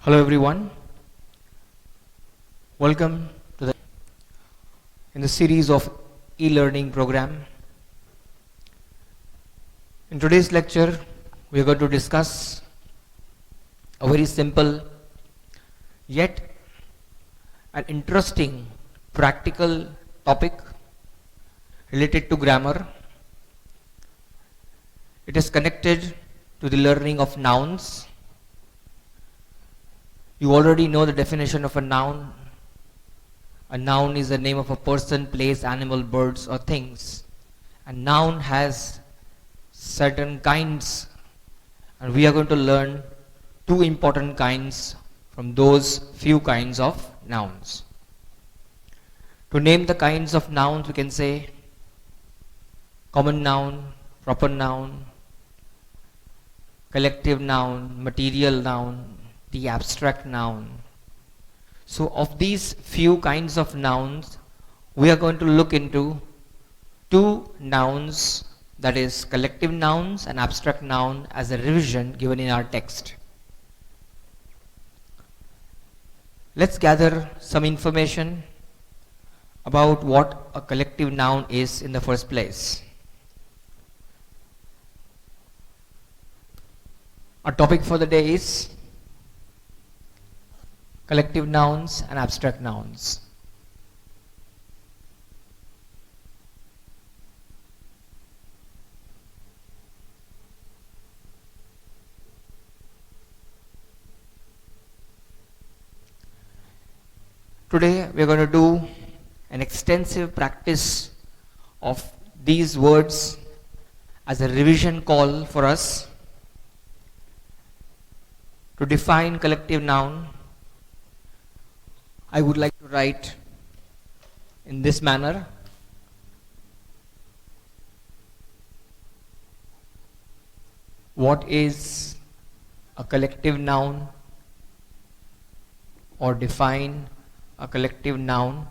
Hello everyone, welcome to the in the series of e-learning program. In today's lecture, we are going to discuss a very simple yet an interesting practical topic related to grammar. It is connected to the learning of nouns. You already know the definition of a noun. A noun is the name of a person, place, animal, birds or things. A noun has certain kinds, and we are going to learn two important kinds from those few kinds of nouns. To name the kinds of nouns, we can say common noun, proper noun, collective noun, material noun, the abstract noun. So of these few kinds of nouns, we are going to look into two nouns, that is collective nouns and abstract noun, as a revision given in our text. Let's gather some information about what a collective noun is in the first place. Our topic for the day is collective nouns and abstract nouns. Today we are going to do an extensive practice of these words as a revision call for us. To define collective noun, I would like to write in this manner. What is a collective noun, or define a collective noun?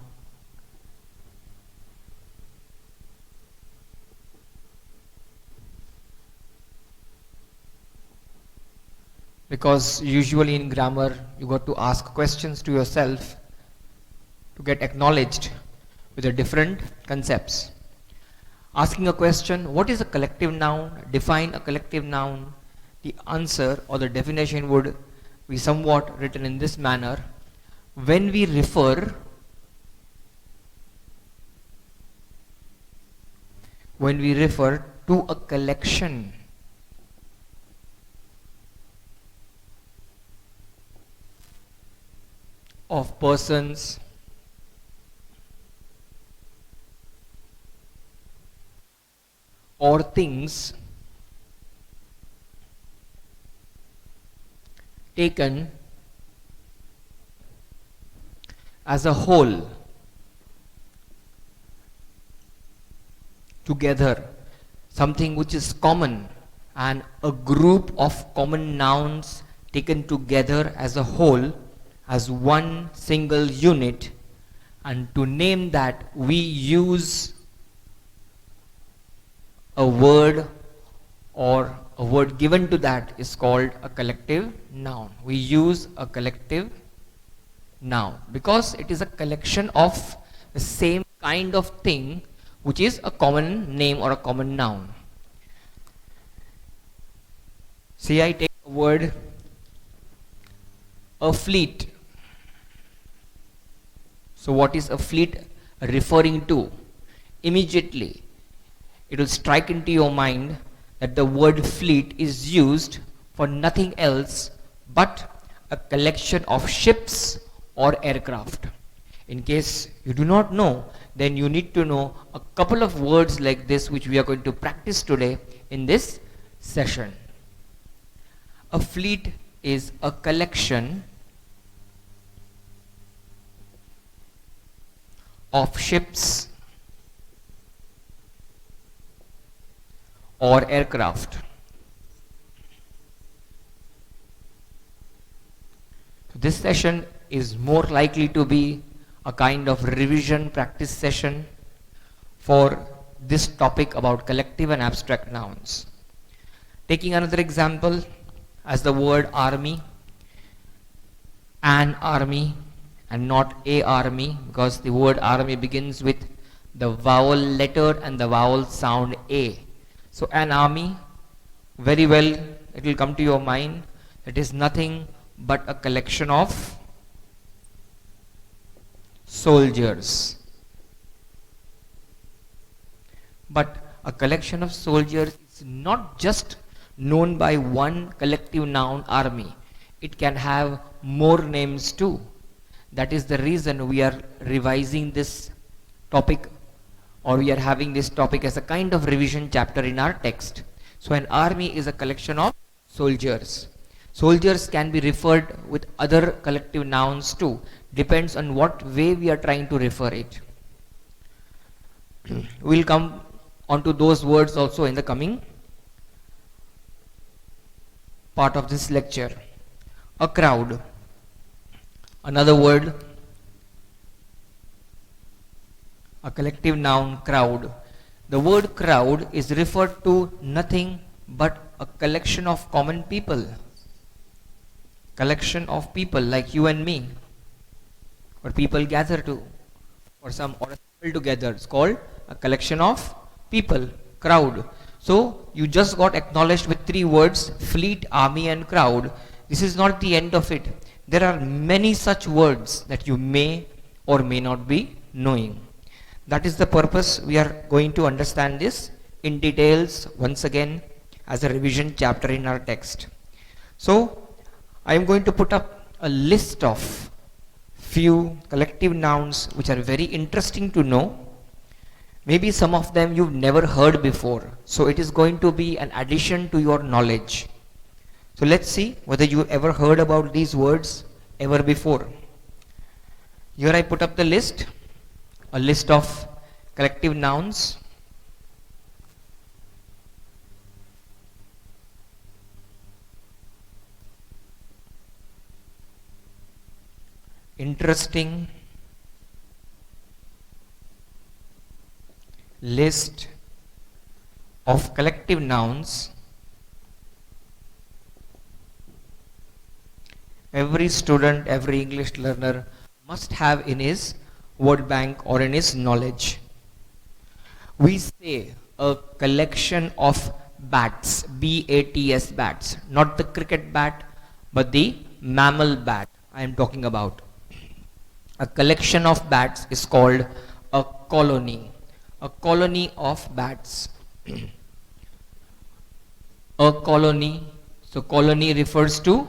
Because usually in grammar you got to ask questions to yourself to get acknowledged with the different concepts. Asking a question, what is a collective noun? Define a collective noun. The answer or the definition would be somewhat written in this manner. When we refer to a collection of persons, or things taken as a whole together, something which is common, and a group of common nouns taken together as a whole, as one single unit, and to name that we use a word, or a word given to that is called a collective noun. We use a collective noun because it is a collection of the same kind of thing, which is a common name or a common noun. Say I take a word, a fleet. So what is a fleet referring to? Immediately it will strike into your mind that the word fleet is used for nothing else but a collection of ships or aircraft. In case you do not know, then you need to know a couple of words like this, which we are going to practice today in this session. A fleet is a collection of ships or aircraft. This session is more likely to be a kind of revision practice session for this topic about collective and abstract nouns. Taking another example, as the word army. an army and not a army, because the word army begins with the vowel letter and the vowel sound a. So an army, very well, it will come to your mind. It is nothing but a collection of soldiers. But a collection of soldiers is not just known by one collective noun army. It can have more names too. That is the reason we are revising this topic, or we are having this topic as a kind of revision chapter in our text. So an army is a collection of soldiers. Soldiers can be referred with other collective nouns too. Depends on what way we are trying to refer it. We'll come onto those words also in the coming part of this lecture. A crowd. Another word, a collective noun, crowd. The word crowd is referred to nothing but a collection of common people. Collection of people like you and me, or people gather to, or assemble together. It's called a collection of people, crowd. So you just got acknowledged with three words: fleet, army, and crowd. This is not the end of it. There are many such words that you may or may not be knowing. That is the purpose we are going to understand this in details once again as a revision chapter in our text. So I am going to put up a list of few collective nouns which are very interesting to know. Maybe some of them you've never heard before. So it is going to be an addition to your knowledge. So let's see whether you ever heard about these words ever before. Here I put up the list, a list of collective nouns. Interesting list of collective nouns. Every student, every English learner must have in his word bank or in his knowledge. We say a collection of bats, B-A-T-S, bats, not the cricket bat, but the mammal bat I am talking about. A collection of bats is called a colony. A colony of bats. A colony. So colony refers to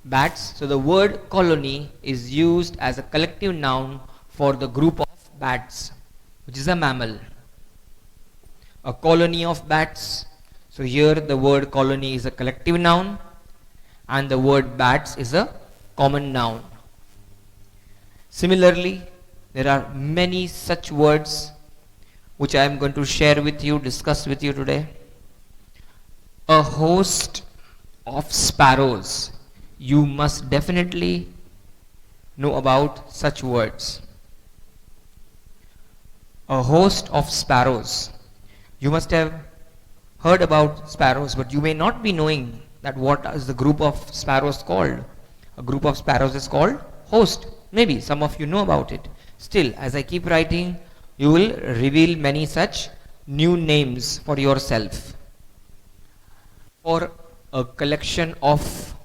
bats. So the word colony is used as a collective noun for the group of bats, which is a mammal. A colony of bats. So here the word colony is a collective noun and the word bats is a common noun. Similarly, there are many such words which I am going to share with you, discuss with you today. A host of sparrows. You must definitely know about such words. A host of sparrows. You must have heard about sparrows, but you may not be knowing that what is the group of sparrows called. A group of sparrows is called host. Maybe some of you know about it. Still, as I keep writing, you will reveal many such new names for yourself. For a collection of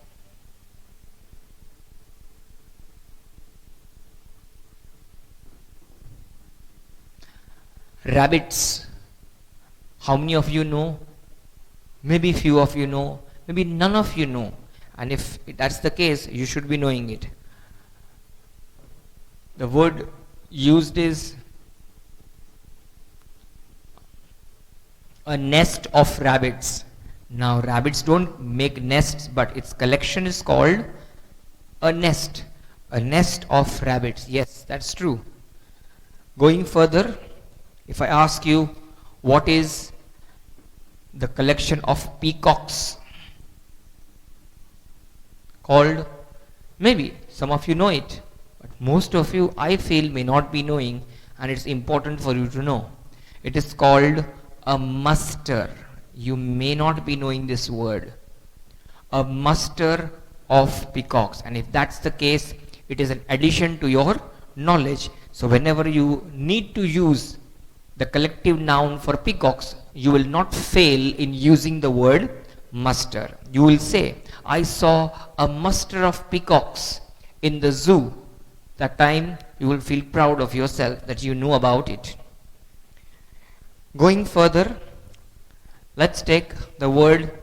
rabbits. How many of you know? Maybe few of you know, maybe none of you know. And if that's the case, you should be knowing it. The word used is a nest of rabbits. Now rabbits don't make nests, but its collection is called a nest. A nest of rabbits. Yes, that's true. Going further, if I ask you what is the collection of peacocks called, maybe some of you know it, but most of you, I feel, may not be knowing, and it's important for you to know. It is called a muster. You may not be knowing this word. A muster of peacocks, and if that's the case, it is an addition to your knowledge. So whenever you need to use the collective noun for peacocks, you will not fail in using the word muster. You will say, I saw a muster of peacocks in the zoo. That time you will feel proud of yourself that you knew about it. Going further, let's take the word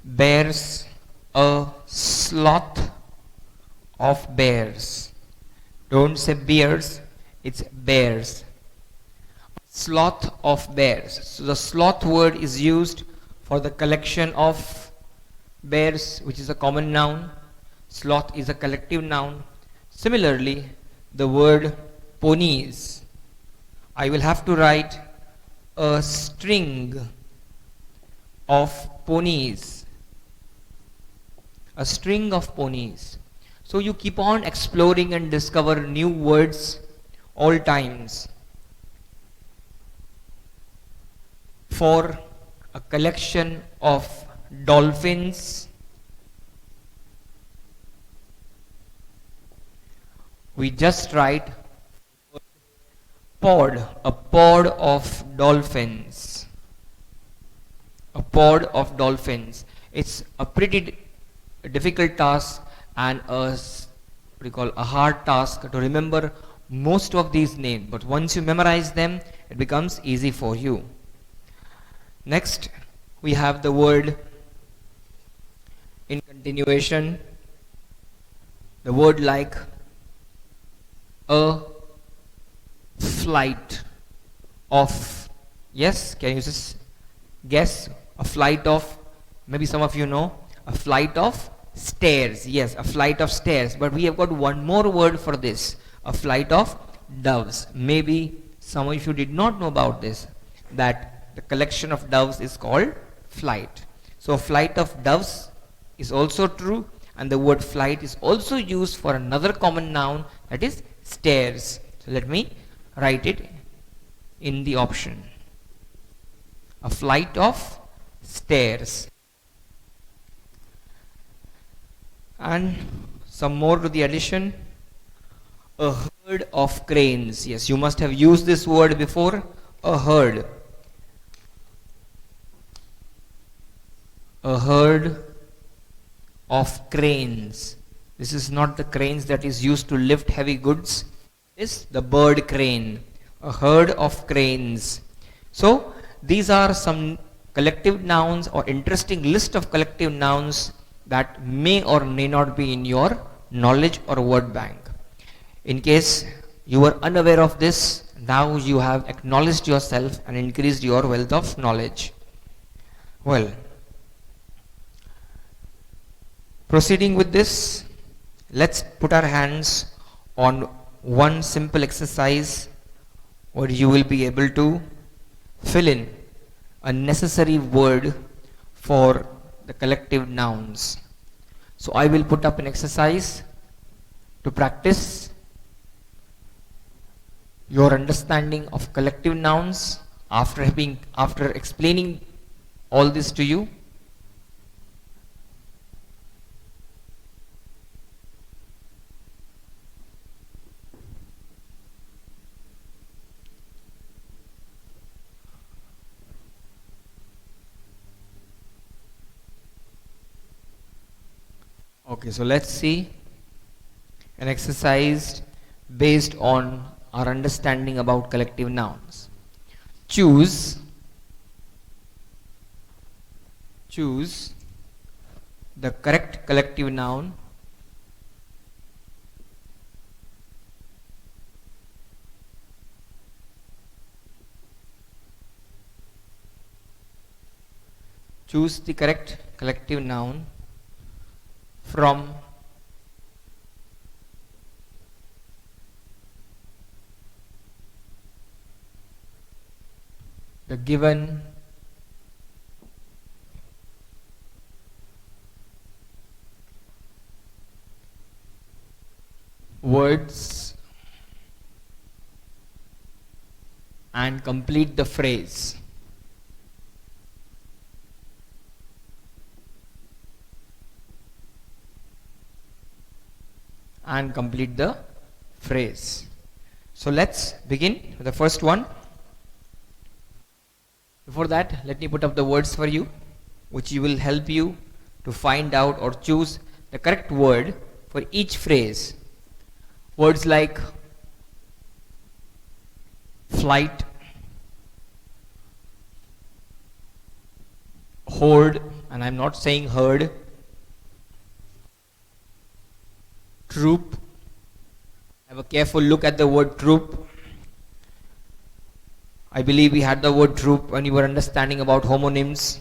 bears, a sloth of bears. Don't say bears, it's bears. Sloth of bears. So the sloth word is used for the collection of bears, which is a common noun. Sloth is a collective noun. Similarly, the word ponies. I will have to write a string of ponies. A string of ponies. So you keep on exploring and discover new words all times. For a collection of dolphins, we just write pod, a pod of dolphins. A pod of dolphins. It's a pretty difficult task and a hard task to remember most of these names, but once you memorize them, it becomes easy for you. Next, we have the word in continuation, the word like a flight of, yes, can you just guess? A flight of, maybe some of you know, a flight of stairs. Yes, a flight of stairs. But we have got one more word for this, a flight of doves. Maybe some of you did not know about this, that the collection of doves is called flight. So flight of doves is also true, and the word flight is also used for another common noun, that is stairs. So let me write it in the option. A flight of stairs. And some more to the addition, a herd of cranes. Yes, you must have used this word before, a herd. A herd of cranes. This is not the cranes that is used to lift heavy goods. It's the bird crane. A herd of cranes. So these are some collective nouns or interesting list of collective nouns that may or may not be in your knowledge or word bank. In case you were unaware of this, now you have acknowledged yourself and increased your wealth of knowledge. Well, proceeding with this, let's put our hands on one simple exercise where you will be able to fill in a necessary word for the collective nouns. So I will put up an exercise to practice your understanding of collective nouns after explaining all this to you. Okay, so let's see an exercise based on our understanding about collective nouns. Choose the correct collective noun from the given words and complete the phrase. and complete the phrase. So let's begin with the first one. Before that, let me put up the words for you, which will help you to find out or choose the correct word for each phrase. Words like flight, hoard, and I'm not saying herd, troop. Have a careful look at the word troop. I believe we had the word troop when you were understanding about homonyms.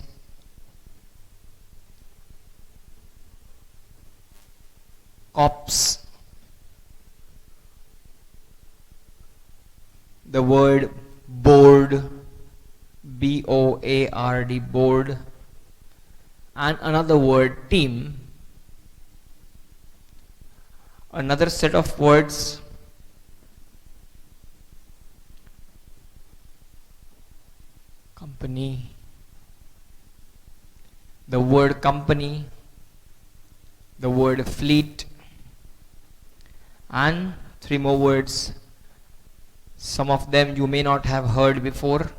Corpse. The word board, B-O-A-R-D, board. And another word, team. Another set of words, company, the word company, the word fleet, and three more words. Some of them you may not have heard before,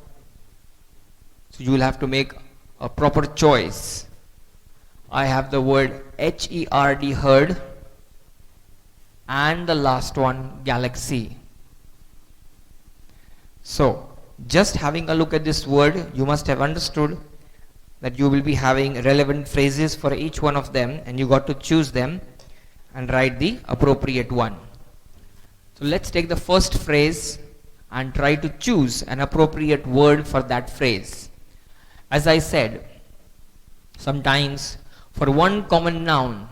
so you will have to make a proper choice. I have the word H-E-R-D, herd, and the last one, galaxy. So just having a look at this word, you must have understood that you will be having relevant phrases for each one of them, and you got to choose them and write the appropriate one. So let's take the first phrase and try to choose an appropriate word for that phrase. As I said, sometimes for one common noun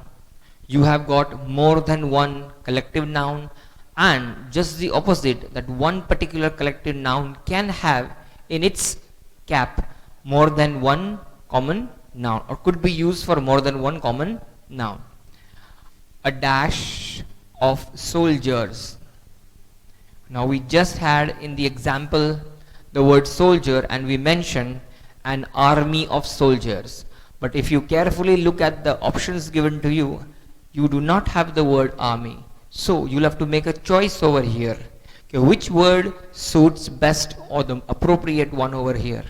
you have got more than one collective noun, and just the opposite, that one particular collective noun can have in its cap more than one common noun, or could be used for more than one common noun. A dash of soldiers. Now we just had in the example the word soldier, and we mentioned an army of soldiers. But if you carefully look at the options given to you, you do not have the word army. So you'll have to make a choice over here. Okay, which word suits best or the appropriate one over here?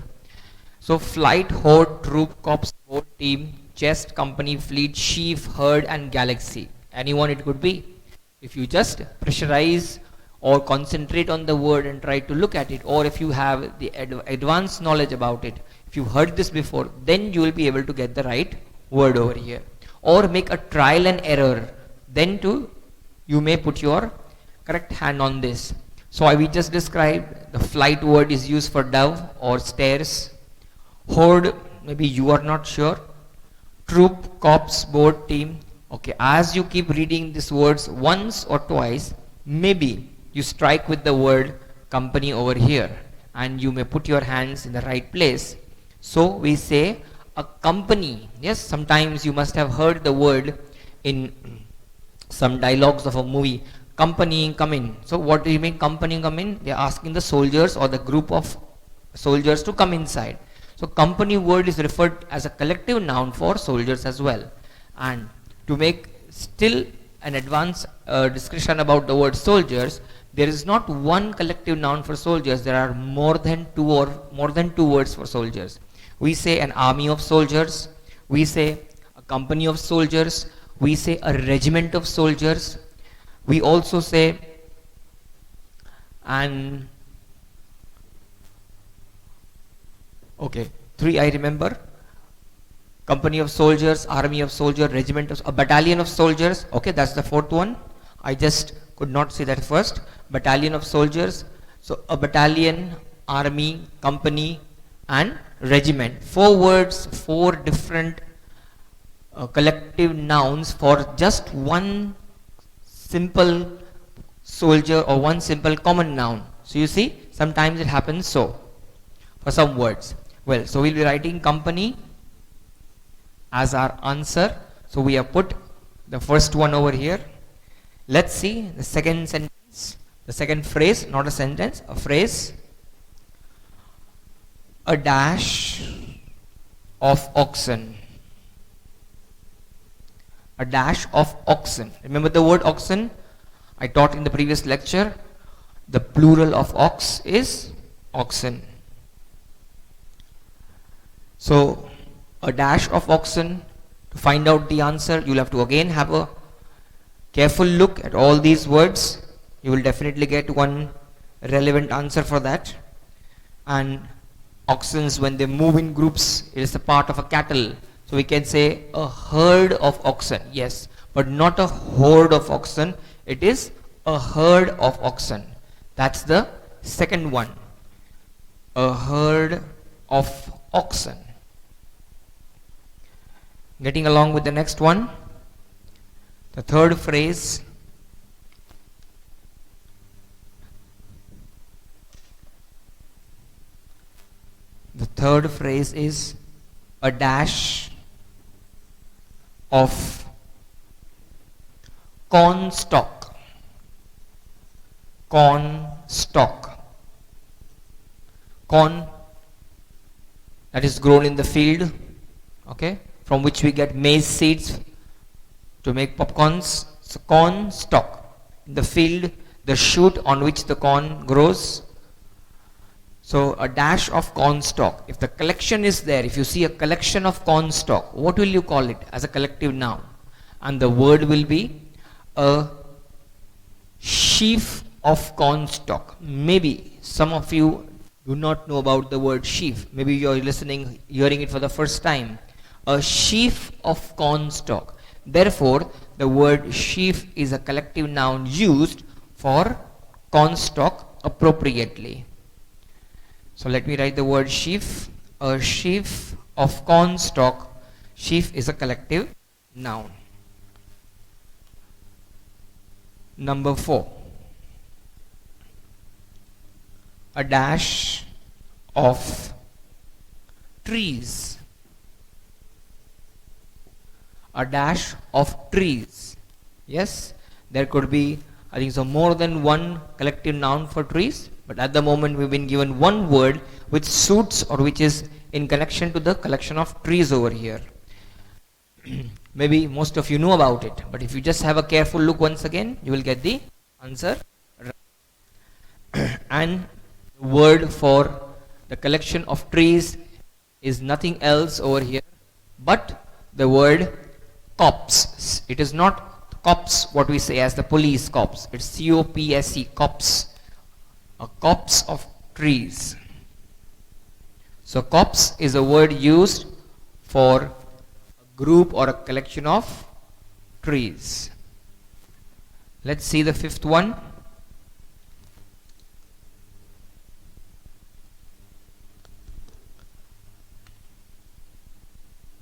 So flight, horde, troop, corps, boat, team, chest, company, fleet, sheaf, herd, and galaxy. Anyone it could be. If you just pressurize or concentrate on the word and try to look at it, or if you have the advanced knowledge about it, if you heard this before, then you will be able to get the right word over here. Or make a trial and error, then too you may put your correct hand on this. So I will just describe the flight word is used for dove or stairs. Horde, maybe you are not sure. Troop, corps, boat, team. Okay, as you keep reading these words once or twice, maybe you strike with the word company over here, and you may put your hands in the right place. So we say a company. Yes, sometimes you must have heard the word in some dialogues of a movie, company come in. So what do you mean company come in? They are asking the soldiers or the group of soldiers to come inside. So company word is referred as a collective noun for soldiers as well. And to make still an advanced discussion about the word soldiers, there is not one collective noun for soldiers. There are more than two words for soldiers. We say an army of soldiers, we say a company of soldiers, we say a regiment of soldiers, we also say an, okay, three I remember, company of soldiers, army of soldiers, regiment of, a battalion of soldiers. Okay, that's the fourth one. I just could not say that first. Battalion of soldiers. So a battalion, army, company, and regiment. 4 words, 4 different collective nouns for just one simple soldier or one simple common noun. So you see, sometimes it happens so for some words. Well, so we'll be writing company as our answer. So we have put the first one over here. Let's see the second sentence, the second phrase, not a sentence, a phrase. A dash of oxen. a dash of oxen. Remember the word oxen? I taught in the previous lecture. The plural of ox is oxen. So a dash of oxen. To find out the answer, you'll have to again have a careful look at all these words. You will definitely get one relevant answer for that. And oxens, when they move in groups, it is a part of a cattle. So we can say a herd of oxen, yes, but not a horde of oxen. It is a herd of oxen. That's the second one. A herd of oxen. Getting along with the next one. The third phrase. The third phrase is a dash of corn stalk. Corn stalk. Corn that is grown in the field, okay, from which we get maize seeds to make popcorns. So corn stalk. In the field, the shoot on which the corn grows. So a dash of corn stalk. If the collection is there, if you see a collection of corn stalk, what will you call it as a collective noun? And the word will be a sheaf of corn stalk. Maybe some of you do not know about the word sheaf. Maybe you are listening, hearing it for the first time. A sheaf of corn stalk. Therefore, the word sheaf is a collective noun used for corn stalk appropriately. So let me write the word sheaf. A sheaf of corn stalk. Sheaf is a collective noun. Number 4. A dash of trees. A dash of trees. Yes, there could be, I think so, more than one collective noun for trees, but at the moment we've been given one word which suits or which is in connection to the collection of trees over here. Maybe most of you know about it, but if you just have a careful look once again, you will get the answer. And the word for the collection of trees is nothing else over here but the word copse. It is not copse, what we say as the police cops. It's C-O-P-S-E, copse. A copse of trees. So copse is a word used for a group or a collection of trees. Let's see the fifth one.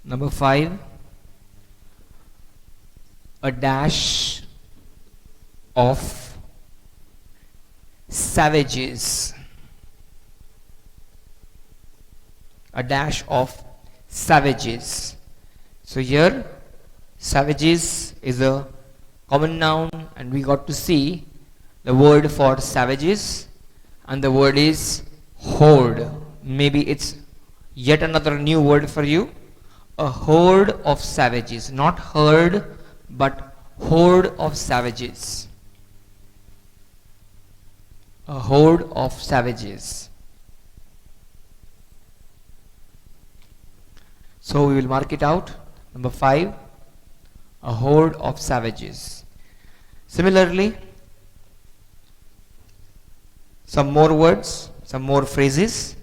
Number 5. A dash of savages. A dash of savages. So here savages is a common noun, and we got to see the word for savages, and the word is horde. Maybe it's yet another new word for you. A horde of savages, not herd but horde of savages. A horde of savages. So we will mark it out. Number 5, a horde of savages. Similarly, some more words, some more phrases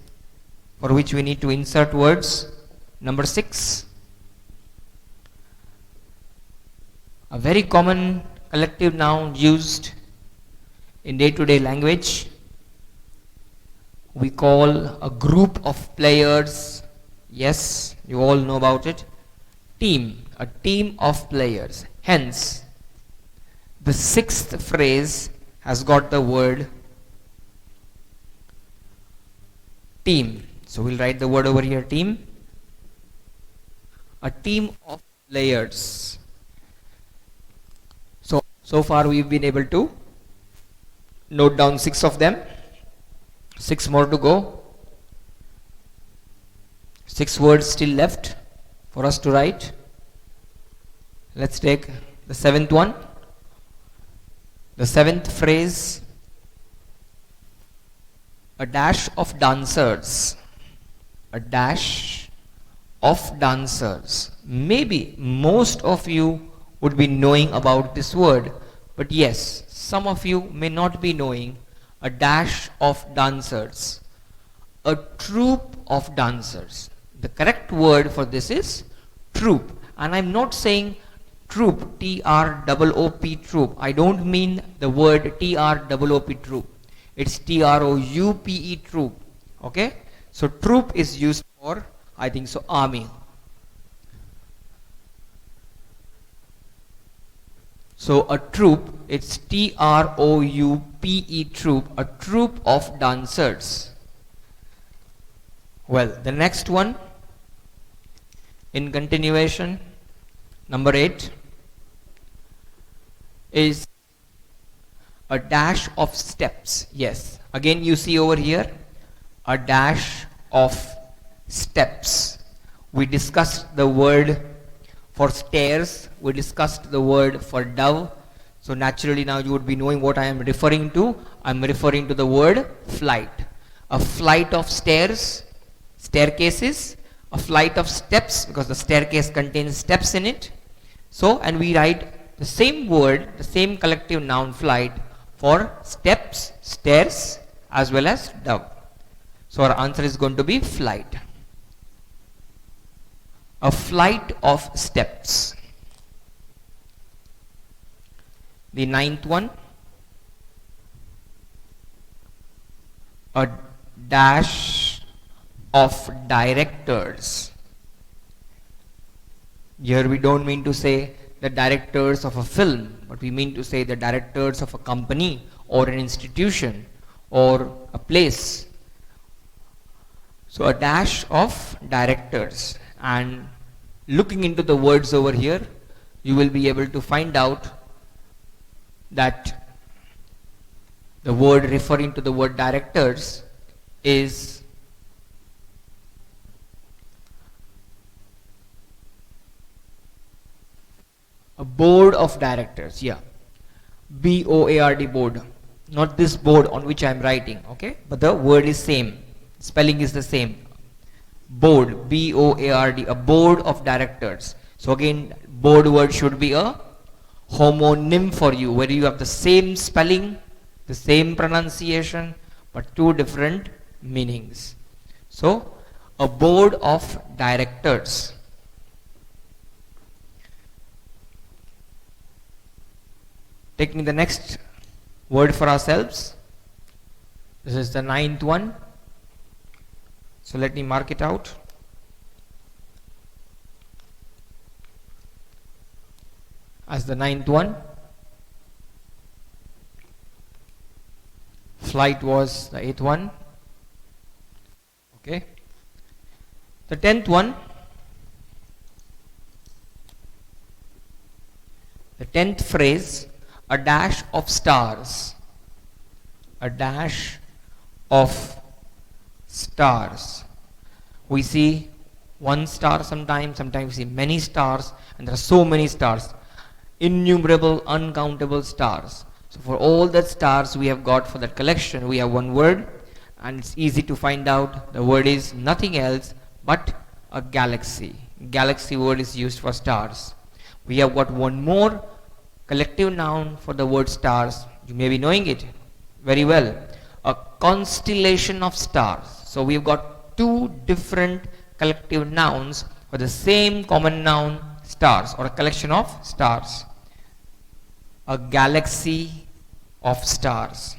for which we need to insert words. Number 6, a very common collective noun used in day-to-day language. We call a group of players. Yes, you all know about it. Team, a team of players. Hence, the 6th phrase has got the word team. So we'll write the word over here, team. A team of players. So far we've been able to note down 6 of them. 6 more to go. 6 words still left for us to write. Let's take the seventh one. The seventh phrase, a dash of dancers. A dash of dancers. Maybe most of you would be knowing about this word, but yes, some of you may not be knowing. A dash of dancers. A troupe of dancers. The correct word for this is troupe, and I'm not saying troupe, T-R-O-O-P, troupe. I don't mean the word T-R-O-O-P, troupe. It's T-R-O-U-P-E, troupe. Okay? So troop is used for, I think so, army. So a troop, it's T-R-O-U-P-E, troop, a troop of dancers. Well, the next one, in continuation, number 8, is a dash of steps. Yes, again you see over here, a dash of steps. We discussed the word for stairs, we discussed the word for dove. So naturally now you would be knowing what I am referring to. I am referring to the word flight. A flight of stairs, staircases, a flight of steps, because the staircase contains steps in it. So, and we write the same word, the same collective noun flight for steps, stairs, as well as dove. So our answer is going to be flight. A flight of steps. The ninth one, a dash of directors. Here we don't mean to say the directors of a film, but we mean to say the directors of a company or an institution or a place. So a dash of directors, and looking into the words over here, you will be able to find out that the word referring to the word directors is a board of directors. Yeah, B-O-A-R-D, board. Not this board on which I am writing, okay, but the word is same. Spelling is the same. Board, B-O-A-R-D, a board of directors. So again, board word should be a homonym for you, where you have the same spelling, the same pronunciation, but two different meanings. So, a board of directors. Taking the next word for ourselves. This is the ninth one. So let me mark it out. As the ninth one. Flight was the eighth one. Okay. The 10th one. The 10th phrase, a dash of stars. A dash of stars. We see one star sometimes we see many stars, and there are so many stars. Innumerable, uncountable stars. So for all the stars we have got for that collection, we have one word, and it's easy to find out. The word is nothing else but a galaxy. Galaxy word is used for stars. We have got one more collective noun for the word stars. You may be knowing it very well. A constellation of stars. So we've got two different collective nouns for the same common noun, stars, or a collection of stars. A galaxy of stars.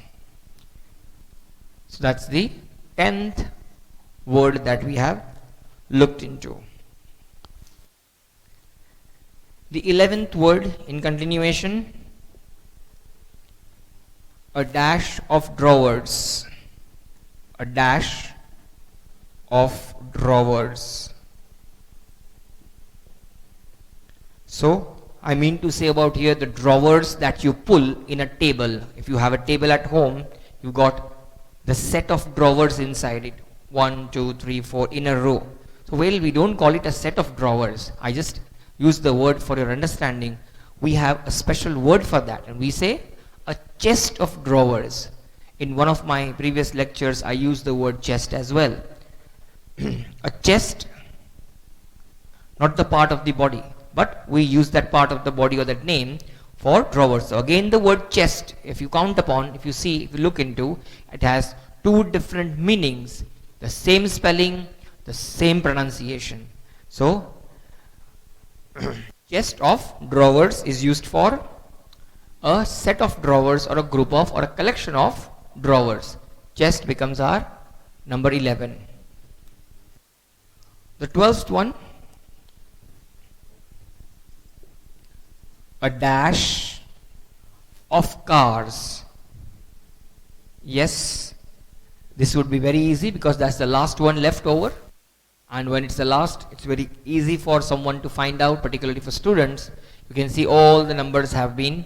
So that's the 10th word that we have looked into. The 11th word in continuation, a dash of drawers. A dash of drawers. So I mean to say about here the drawers that you pull in a table. If you have a table at home, you got the set of drawers inside it. 1, 2, 3, 4 in a row. So well, we don't call it a set of drawers. I just use the word for your understanding, we have a special word for that, and we say a chest of drawers. In one of my previous lectures, I used the word chest as well. A chest, not the part of the body, but we use that part of the body or that name for drawers. So again, the word chest, if you count upon, if you see, if you look into, it has two different meanings, the same spelling, the same pronunciation. So chest of drawers is used for a set of drawers or a group of or a collection of drawers. Chest becomes our number 11. The 12th one, a dash of cars. Yes, this would be very easy because that's the last one left over, and when it's the last, it's very easy for someone to find out, particularly for students. You can see all the numbers have been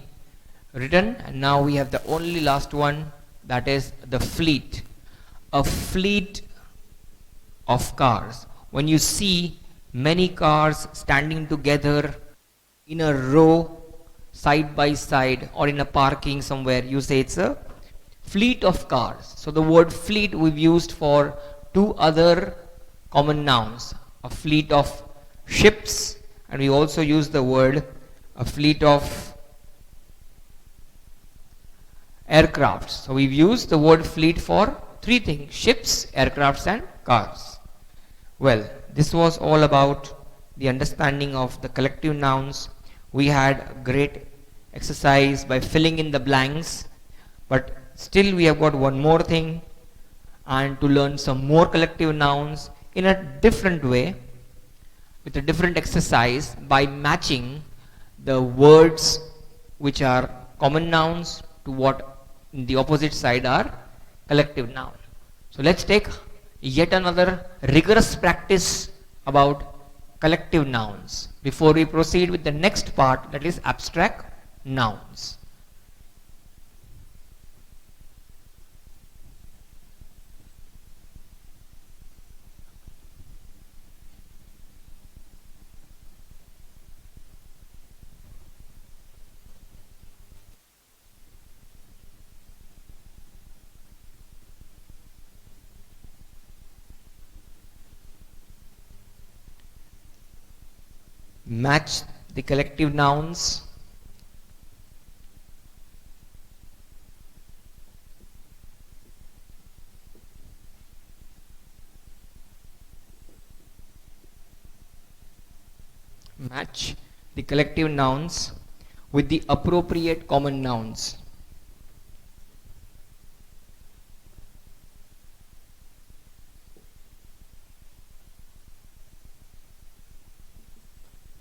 written, and now we have the only last one, that is the fleet. A fleet of cars. When you see many cars standing together in a row, side by side, or in a parking somewhere, you say it's a fleet of cars. So the word fleet we've used for two other common nouns, a fleet of ships, and we also use the word a fleet of aircrafts. So we've used the word fleet for three things: ships, aircrafts, and cars. Well, this was all about the understanding of the collective nouns. We had a great exercise by filling in the blanks, but still we have got one more thing, and to learn some more collective nouns in a different way, with a different exercise, by matching the words which are common nouns to what in the opposite side are collective noun. So let's take yet another rigorous practice about collective nouns before we proceed with the next part, that is abstract nouns. Match the collective nouns. Match the collective nouns with the appropriate common nouns.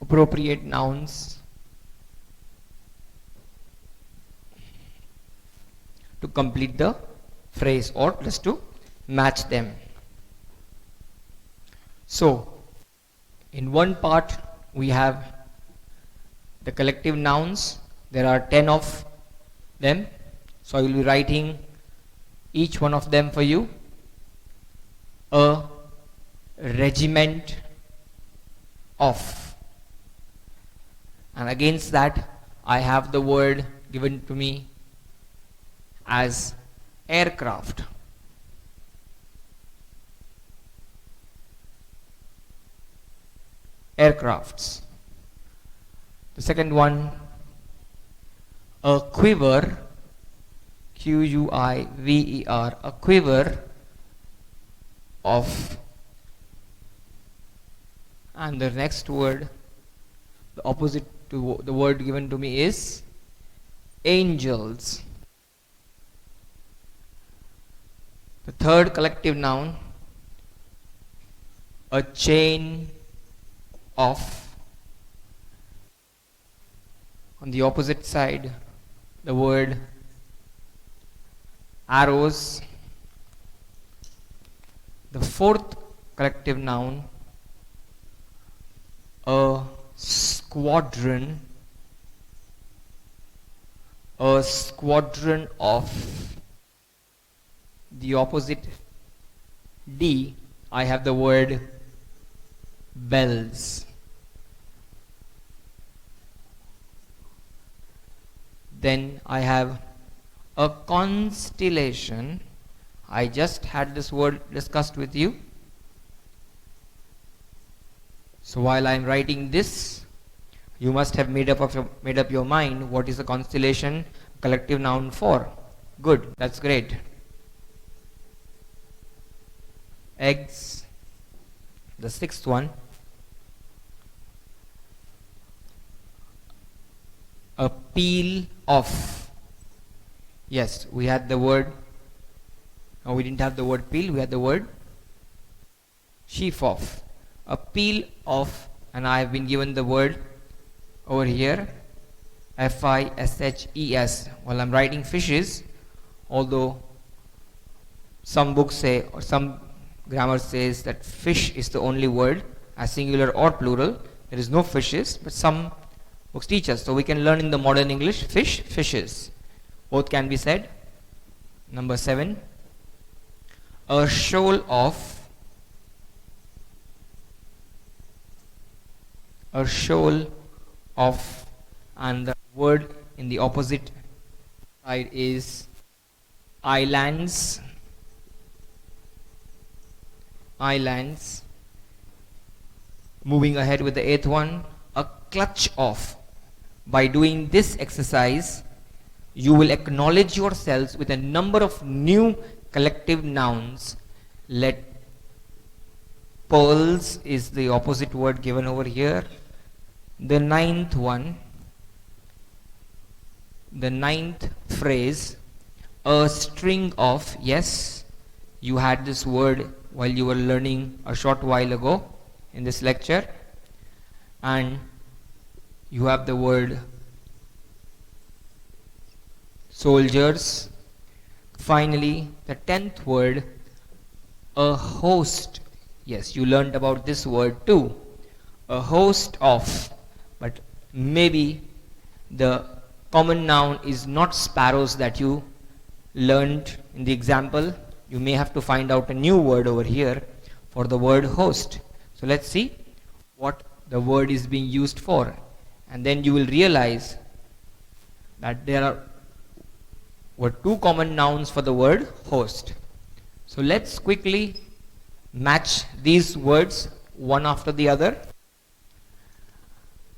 Appropriate nouns to complete the phrase, or just to match them. So in one part we have the collective nouns. There are 10 of them, so I will be writing each one of them for you. A regiment of, and against that I have the word given to me as aircraft. Aircrafts. The second one, a quiver, Q-U-I-V-E-R, a quiver of, and the next word, the opposite to the word given to me, is angels. The third collective noun, a chain of. On the opposite side, the word arrows. The fourth collective noun, a squadron. A squadron of. The opposite D, I have the word bells. Then I have a constellation. I just had this word discussed with you. So while I am writing this, you must have made up your mind what is a constellation collective noun for. Good, that's great. Eggs. The sixth one, a peel off. Yes, we had the word, no, we didn't have the word peel, we had the word sheaf off. A peel off, and I have been given the word over here, fishes. While I'm writing fishes, although some books say, or some grammar says that fish is the only word, as singular or plural, there is no fishes, but some books teach us. So we can learn in the modern English, fish, fishes. Both can be said. Number 7, a shoal of. A shoal of, and the word in the opposite side is islands. Islands. Moving ahead with the 8th one, a clutch of. By doing this exercise, you will acknowledge yourselves with a number of new collective nouns. Let pearls is the opposite word given over here. The 9th one, the 9th phrase, a string of. Yes, you had this word while you were learning a short while ago in this lecture, and you have the word soldiers. Finally, the 10th word, a host. Yes, you learned about this word too, a host of, but maybe the common noun is not sparrows that you learned in the example. You may have to find out a new word over here for the word host. So let's see what the word is being used for, and then you will realize that there were two common nouns for the word host. So let's quickly match these words one after the other.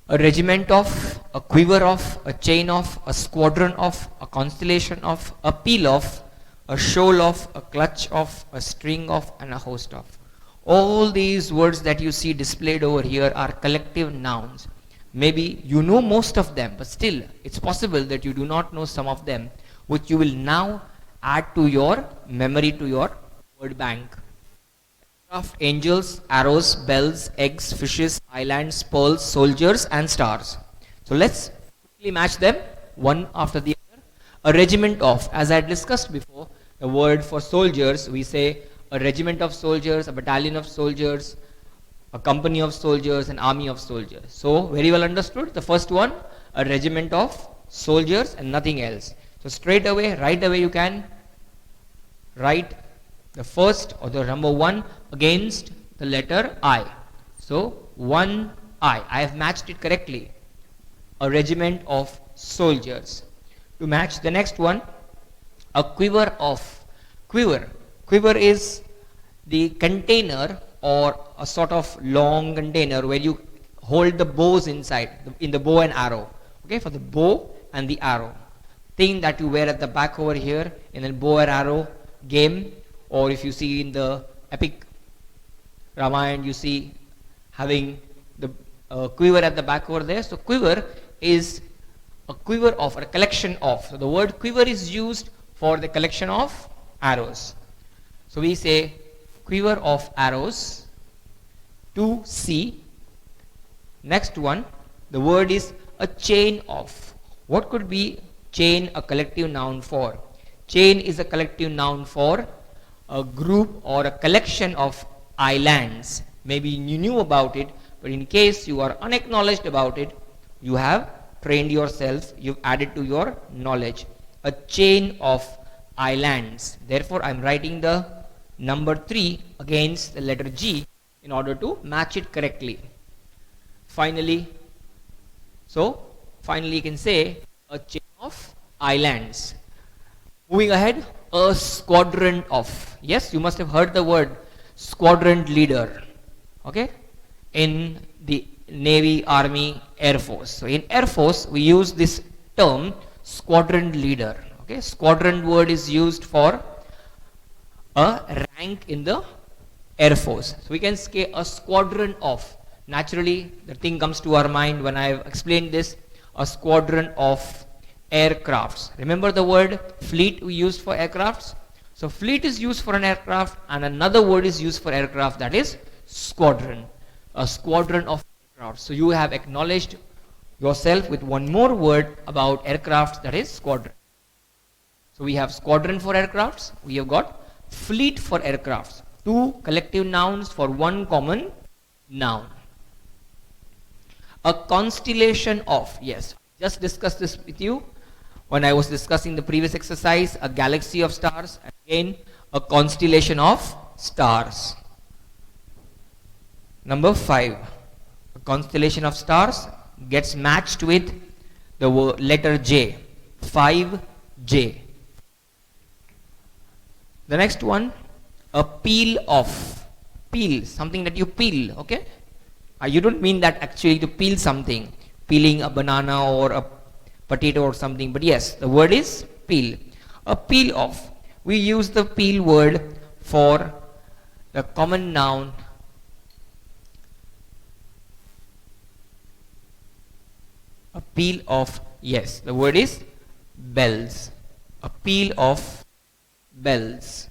A regiment of, a quiver of, a chain of, a squadron of, a constellation of, a peel of, a shoal of, a clutch of, a string of, and a host of. All these words that you see displayed over here are collective nouns. Maybe you know most of them, but still it's possible that you do not know some of them, which you will now add to your memory, to your word bank. Of angels, arrows, bells, eggs, fishes, islands, pearls, soldiers, and stars. So let's quickly match them one after the other. A regiment of, as I discussed before, the word for soldiers, we say a regiment of soldiers, a battalion of soldiers, a company of soldiers, an army of soldiers. So very well understood. The first one, a regiment of soldiers and nothing else. So straight away, right away you can write the first or the number 1 against the letter I. So 1 I. I have matched it correctly. A regiment of soldiers. To match the next one, a quiver of. Quiver. Quiver is the container or a sort of long container where you hold the bows inside, in the bow and arrow. Okay, for the bow and the arrow. Thing that you wear at the back over here in a bow and arrow game, or if you see in the epic Ramayana, you see having the quiver at the back over there. So quiver is a quiver of, or a collection of. So the word quiver is used for the collection of arrows. So we say quiver of arrows. To see. Next one, the word is a chain of. What could be chain a collective noun for? Chain is a collective noun for a group or a collection of islands. Maybe you knew about it, but in case you are unacknowledged about it, you have trained yourself, you've added to your knowledge. A chain of islands. Therefore, I'm writing the number 3 against the letter G in order to match it correctly. Finally you can say a chain of of islands. Moving ahead, a squadron of. Yes, you must have heard the word squadron leader. Okay, in the Navy, Army, Air Force. So in Air Force, we use this term squadron leader. Okay, squadron word is used for a rank in the Air Force. So we can say a squadron of. Naturally, the thing comes to our mind when I have explained this, a squadron of aircrafts. Remember the word fleet we used for aircrafts? So fleet is used for an aircraft, and another word is used for aircraft, that is squadron. A squadron of aircraft. So you have acknowledged yourself with one more word about aircrafts, that is squadron. So we have squadron for aircrafts, we have got fleet for aircrafts. Two collective nouns for one common noun. A constellation of, yes, just discussed this with you when I was discussing the previous exercise, a galaxy of stars, and again a constellation of stars. Number 5, a constellation of stars gets matched with the letter J, 5J. The next one, a peel of. Peel, something that you peel, okay? You don't mean that actually to peel something, peeling a banana or a potato or something, but yes, the word is peel. A peel of. We use the peel word for the common noun a peel of, yes, the word is bells. A peel of bells.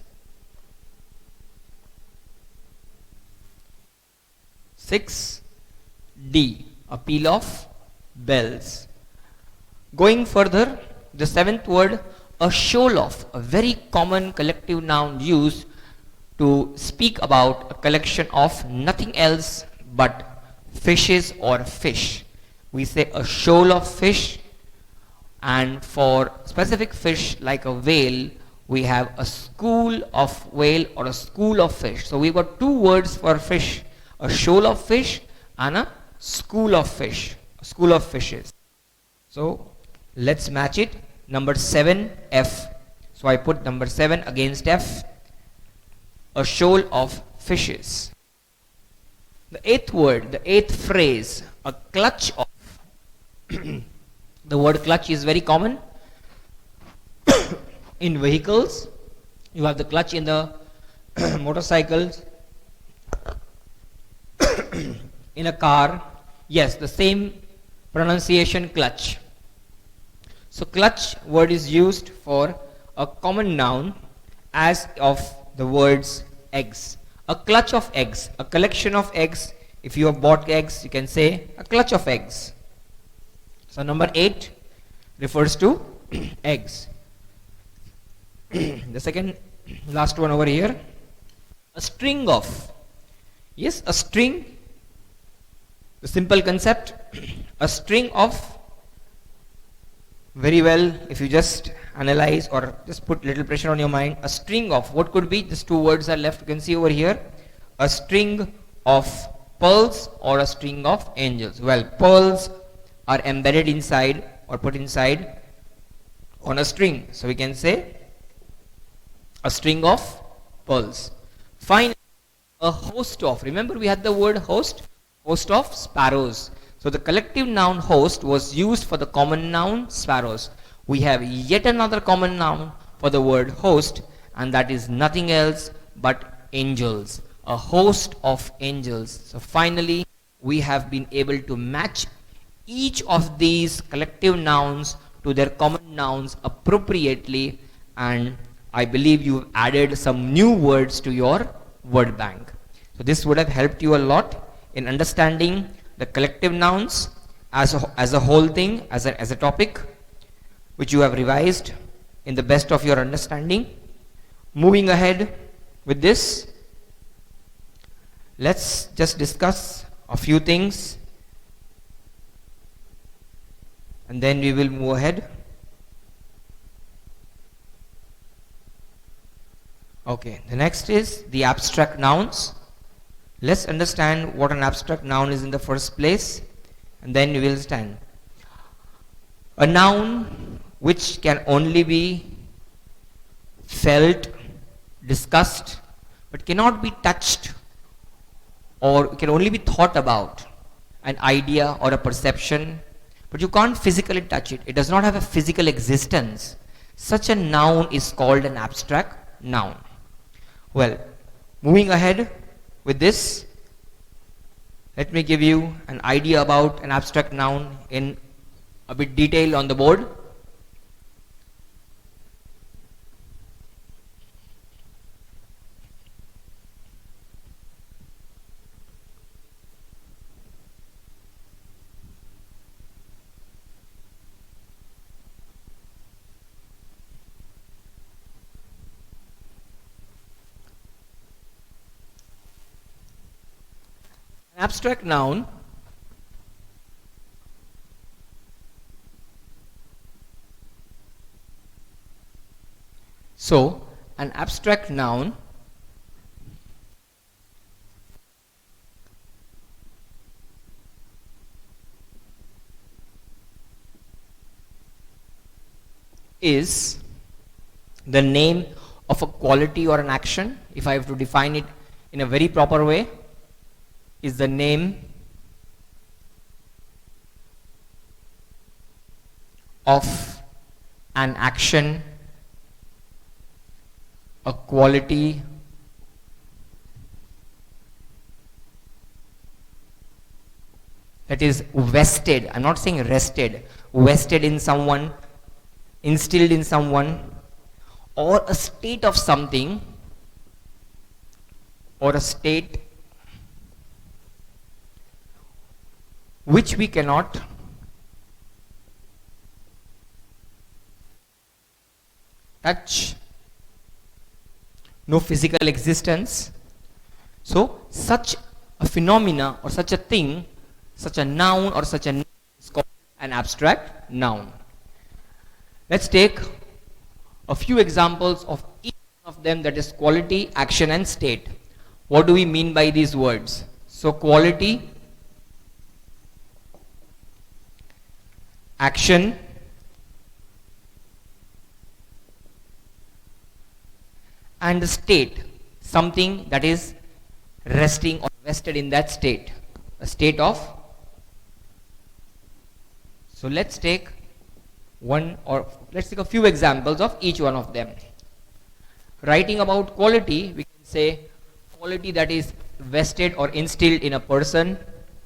6D, a peel of bells. Going further, the 7th word, a shoal of, a very common collective noun used to speak about a collection of nothing else but fishes or fish. We say a shoal of fish, and for specific fish like a whale, we have a school of whale or a school of fish. So we've got two words for fish, a shoal of fish and a school of fish, a school of fishes. So let's match it. Number 7, F. So I put number 7 against F, a shoal of fishes. The 8th word, the 8th phrase, a clutch of. The word clutch is very common in vehicles. You have the clutch in the motorcycles, in a car. Yes, the same pronunciation, clutch. So clutch word is used for a common noun as of the words eggs. A clutch of eggs, a collection of eggs. If you have bought eggs, you can say a clutch of eggs. So number 8 refers to eggs. The second, last one over here, a string of. Yes, a string. The simple concept, a string of. Very well, if you just analyze or just put little pressure on your mind, a string of, what could be? Just two words are left, you can see over here. A string of pearls or a string of angels. Well, pearls are embedded inside or put inside on a string. So we can say a string of pearls. Finally, a host of. Remember we had the word host? Host of sparrows. So the collective noun host was used for the common noun sparrows. We have yet another common noun for the word host, and that is nothing else but angels. A host of angels. So finally, we have been able to match each of these collective nouns to their common nouns appropriately, and I believe you've added some new words to your word bank. So this would have helped you a lot in understanding the collective nouns as a whole thing, as a topic, which you have revised in the best of your understanding. Moving ahead with this, let's just discuss a few things and then we will move ahead. Okay, the next is the abstract nouns. Let's understand what an abstract noun is in the first place, and then we will understand. A noun which can only be felt, discussed, but cannot be touched, or can only be thought about, an idea or a perception, but you can't physically touch it. It does not have a physical existence. Such a noun is called an abstract noun. Well, moving ahead with this, let me give you an idea about an abstract noun in a bit detail on the board. An abstract noun an abstract noun is the name of a quality or an action. If I have to define it in a very proper way, is the name of an action, a quality, that is vested. I'm not saying rested, vested in someone, instilled in someone, or a state of something, or a state which we cannot touch, no physical existence. So such a phenomena or such a thing, such a noun or such a name is called an abstract noun. Let's take a few examples of each of them, that is quality, action and state. What do we mean by these words? So quality, action, and the state, something that is resting or vested in that state, a state of. So let's take a few examples of each one of them. Writing about quality, we can say quality that is vested or instilled in a person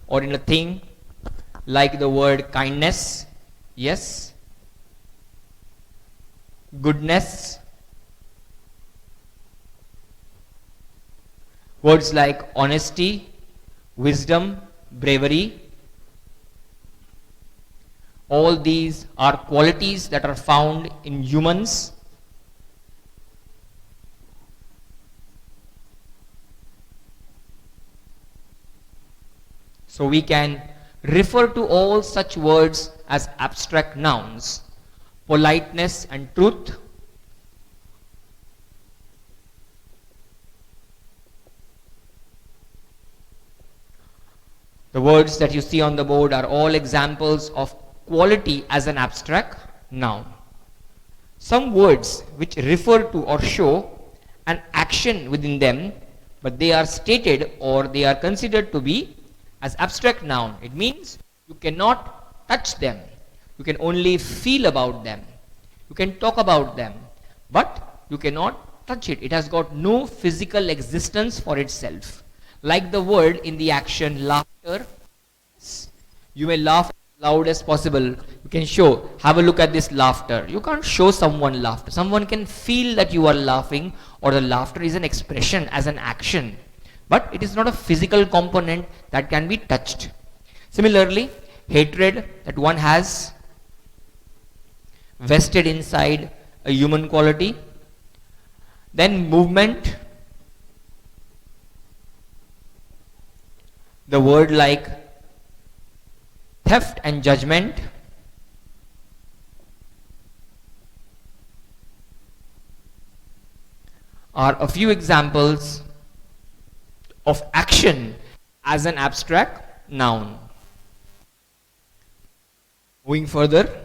or in a thing, like the word kindness, yes, goodness, words like honesty, wisdom, bravery. All these are qualities that are found in humans. So we can refer to all such words as abstract nouns. Politeness and truth, the words that you see on the board are all examples of quality as an abstract noun. Some words which refer to or show an action within them, but they are stated or they are considered to be as abstract noun. It means you cannot touch them. You can only feel about them. You can talk about them, but you cannot touch it. It has got no physical existence for itself. Like the word in the action laughter, you may laugh as loud as possible. You can show, have a look at this laughter. You can't show someone laughter. Someone can feel that you are laughing, or the laughter is an expression as an action. But it is not a physical component that can be touched. Similarly, hatred that one has vested inside a human quality. Then movement, the word like theft and judgment, are a few examples of action as an abstract noun. Moving further,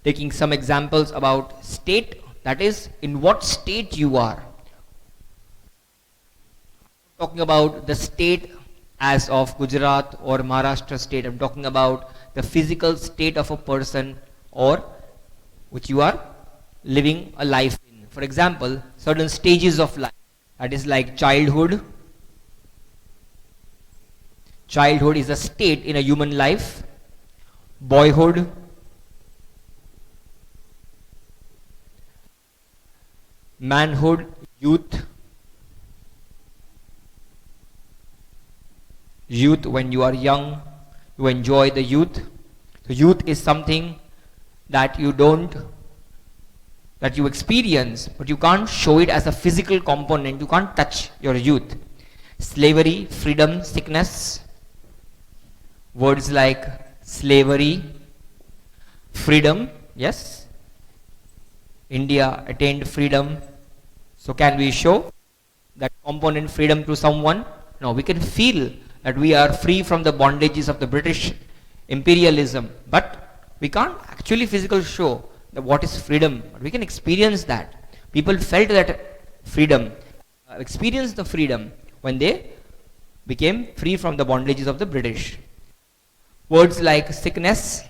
taking some examples about state, that is, in what state you are. Talking about the state as of Gujarat or Maharashtra state. I'm talking about the physical state of a person or which you are living a life in. For example, certain stages of life, that is like childhood. Childhood is a state in a human life. Boyhood, manhood, youth. Youth, when you are young, you enjoy the youth. So youth is something that you experience, but you can't show it as a physical component. You can't touch your youth. Slavery, freedom, sickness. Words like slavery, freedom, yes. India attained freedom. So can we show that component freedom to someone? No, we can feel that we are free from the bondages of the British imperialism, but we can't actually physically show that what is freedom. But we can experience that. People felt that freedom, experienced the freedom when they became free from the bondages of the British. Words like sickness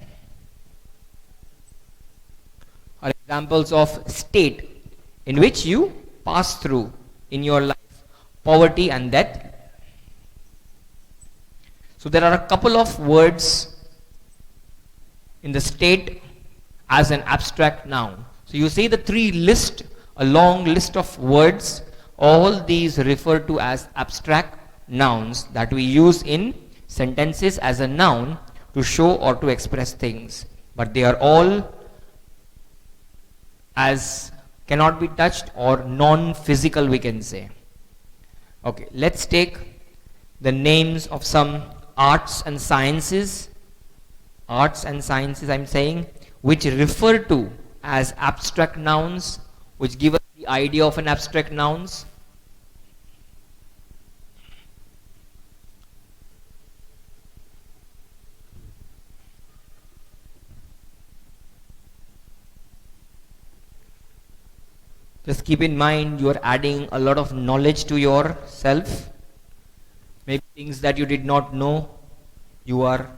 are examples of state in which you pass through in your life, poverty and death. So there are a couple of words in the state as an abstract noun. So you see the three list, a long list of words, all these refer to as abstract nouns that we use in sentences as a noun to show or to express things. But they are all as cannot be touched or non-physical, we can say. Okay, let's take the names of some arts and sciences. Arts and sciences, I'm saying, which refer to as abstract nouns, which give us the idea of an abstract nouns. Just keep in mind you are adding a lot of knowledge to yourself. Maybe things that you did not know, you are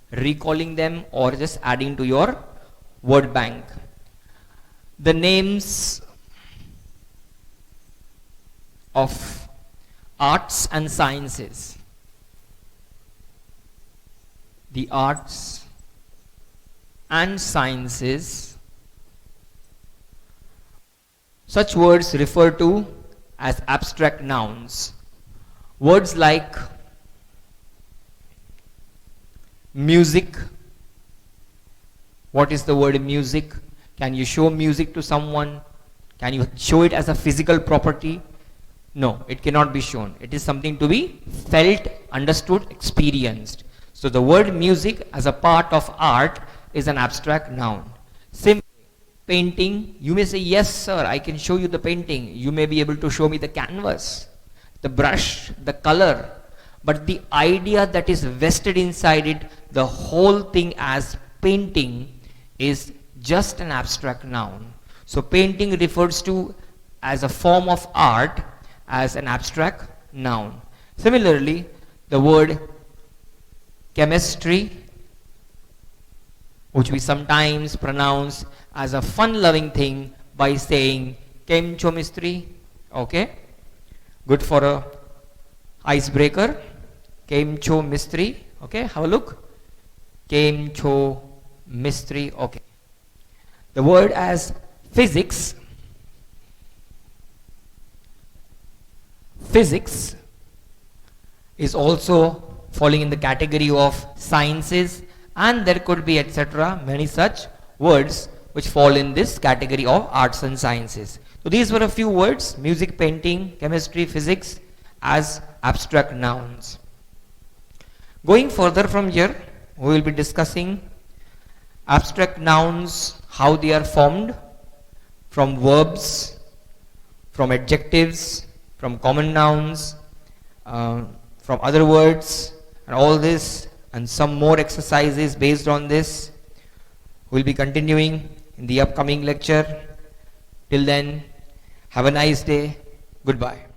recalling them or just adding to your word bank. The names of arts and sciences. The arts and sciences. Such words refer to as abstract nouns. Words like music. What is the word music? Can you show music to someone? Can you show it as a physical property? No, it cannot be shown. It is something to be felt, understood, experienced. So the word music as a part of art is an abstract noun. Simply painting, you may say, yes sir, I can show you the painting. You may be able to show me the canvas, the brush, the color. But the idea that is vested inside it, the whole thing as painting, is just an abstract noun. So painting refers to as a form of art as an abstract noun. Similarly, the word chemistry, which we sometimes pronounce as a fun-loving thing by saying chemistry, okay? Good for a icebreaker. Chemistry, okay? Have a look. Chemistry, okay. The word as physics. Physics is also falling in the category of sciences, and there could be etc. many such words which fall in this category of arts and sciences. So these were a few words: music, painting, chemistry, physics as abstract nouns. Going further from here, we will be discussing abstract nouns, how they are formed, from verbs, from adjectives, from common nouns, from other words, and all this, and some more exercises based on this. We'll be continuing in the upcoming lecture. Till then, have a nice day. Goodbye.